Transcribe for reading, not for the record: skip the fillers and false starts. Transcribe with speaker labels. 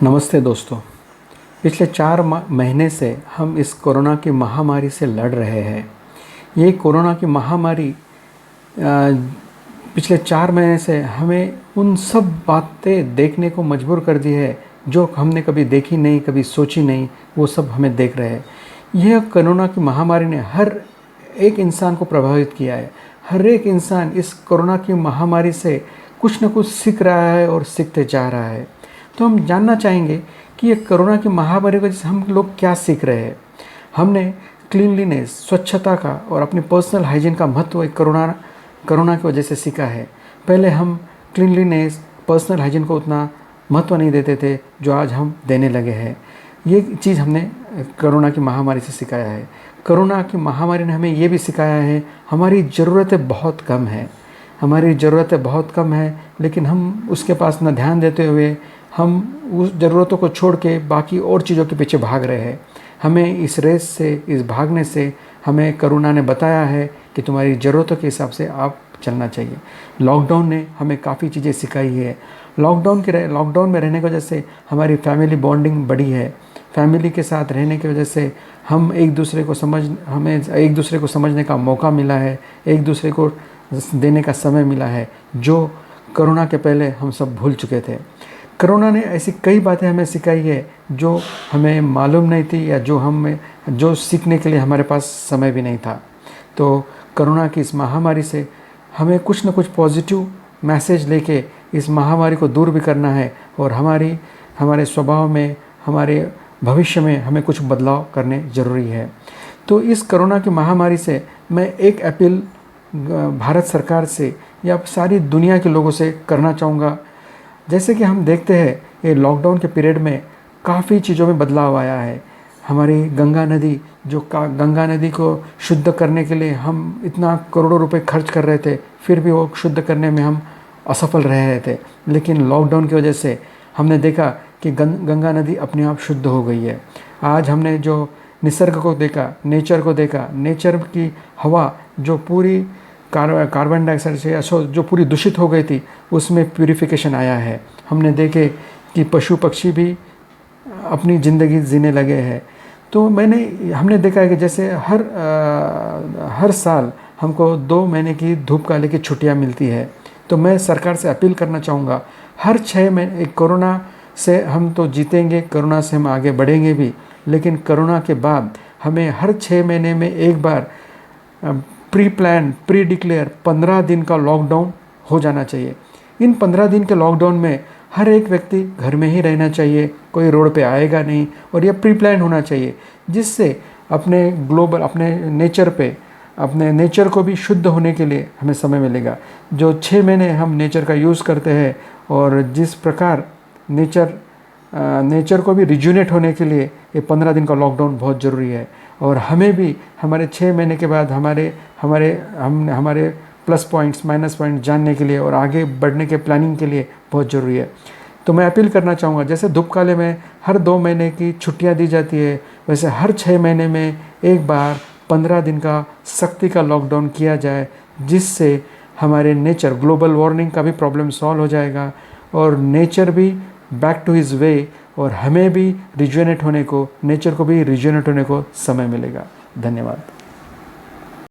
Speaker 1: नमस्ते दोस्तों। पिछले 4 महीने से हम इस कोरोना की महामारी से लड़ रहे हैं। ये कोरोना की महामारी पिछले 4 महीने से हमें उन सब बातें देखने को मजबूर कर दी है जो हमने कभी देखी नहीं, कभी सोची नहीं, वो सब हमें देख रहे हैं। यह कोरोना की महामारी ने हर एक इंसान को प्रभावित किया है। हर एक इंसान इस कोरोना की महामारी से कुछ न कुछ सीख रहा है और सीखते जा रहा है। तो हम जानना चाहेंगे कि ये कोरोना की महामारी वजह से हम लोग क्या सीख रहे हैं। हमने क्लीनलीनेस, स्वच्छता का और अपनी पर्सनल हाइजीन का महत्व एक कोरोना की वजह से सीखा है। पहले हम क्लीनलीनेस, पर्सनल हाइजीन को उतना महत्व नहीं देते थे जो आज हम देने लगे हैं। ये चीज़ हमने कोरोना की महामारी से सिखाया है। कोरोना की महामारी ने हमें ये भी सिखाया है हमारी ज़रूरतें बहुत कम हैं। हमारी ज़रूरतें बहुत कम हैं, लेकिन हम उसके पास न ध्यान देते हुए हम उस ज़रूरतों को छोड़ के बाकी और चीज़ों के पीछे भाग रहे हैं। हमें इस रेस से, इस भागने से हमें कोरोना ने बताया है कि तुम्हारी ज़रूरतों के हिसाब से आप चलना चाहिए। लॉकडाउन ने हमें काफ़ी चीज़ें सिखाई है। लॉकडाउन में रहने की वजह से हमारी फैमिली बॉन्डिंग बढ़ी है। फैमिली के साथ रहने की वजह से हमें एक दूसरे को समझने का मौका मिला है, एक दूसरे को देने का समय मिला है, जो कोरोना के पहले हम सब भूल चुके थे। कोरोना ने ऐसी कई बातें हमें सिखाई है जो हमें मालूम नहीं थी या जो सीखने के लिए हमारे पास समय भी नहीं था। तो कोरोना की इस महामारी से हमें कुछ न कुछ पॉजिटिव मैसेज लेके इस महामारी को दूर भी करना है और हमारे स्वभाव में, हमारे भविष्य में हमें कुछ बदलाव करने ज़रूरी है। तो इस कोरोना की महामारी से मैं एक अपील भारत सरकार से या सारी दुनिया के लोगों से करना चाहूँगा। जैसे कि हम देखते हैं ये लॉकडाउन के पीरियड में काफ़ी चीज़ों में बदलाव आया है। हमारी गंगा नदी को शुद्ध करने के लिए हम इतना करोड़ों रुपए खर्च कर रहे थे, फिर भी वो शुद्ध करने में हम असफल रहे थे। लेकिन लॉकडाउन की वजह से हमने देखा कि गंगा नदी अपने आप शुद्ध हो गई है। आज हमने जो निसर्ग को देखा, नेचर की हवा जो पूरी कार्बन डाइऑक्साइड से जो पूरी दूषित हो गई थी, उसमें प्यूरिफिकेशन आया है। हमने देखे कि पशु पक्षी भी अपनी ज़िंदगी जीने लगे हैं। तो हमने देखा है कि जैसे हर साल हमको 2 महीने की धूपकाले की छुट्टियां मिलती है। तो मैं सरकार से अपील करना चाहूँगा, हर 6 महीने कोरोना से हम तो जीतेंगे, कोरोना से हम आगे बढ़ेंगे भी, लेकिन कोरोना के बाद हमें हर 6 महीने में एक बार प्री डिक्लेयर 15 दिन का लॉकडाउन हो जाना चाहिए। इन 15 दिन के लॉकडाउन में हर एक व्यक्ति घर में ही रहना चाहिए, कोई रोड पे आएगा नहीं, और यह प्री प्लान होना चाहिए, जिससे अपने नेचर को भी शुद्ध होने के लिए हमें समय मिलेगा। जो 6 महीने हम नेचर का यूज़ करते हैं और जिस प्रकार नेचर को भी रिजुनेट होने के लिए ये 15 दिन का लॉकडाउन बहुत ज़रूरी है। और हमें भी हमारे 6 महीने के बाद हमारे प्लस पॉइंट्स, माइनस पॉइंट्स जानने के लिए और आगे बढ़ने के प्लानिंग के लिए बहुत ज़रूरी है। तो मैं अपील करना चाहूँगा, जैसे धूपकाले में हर 2 महीने की छुट्टियाँ दी जाती है, वैसे हर 6 महीने में एक बार 15 दिन का सख्ती का लॉकडाउन किया जाए, जिससे हमारे ग्लोबल वार्मिंग का भी प्रॉब्लम सॉल्व हो जाएगा और नेचर भी बैक टू हिज वे, और हमें भी नेचर को भी रिजुनेट होने को समय मिलेगा। धन्यवाद।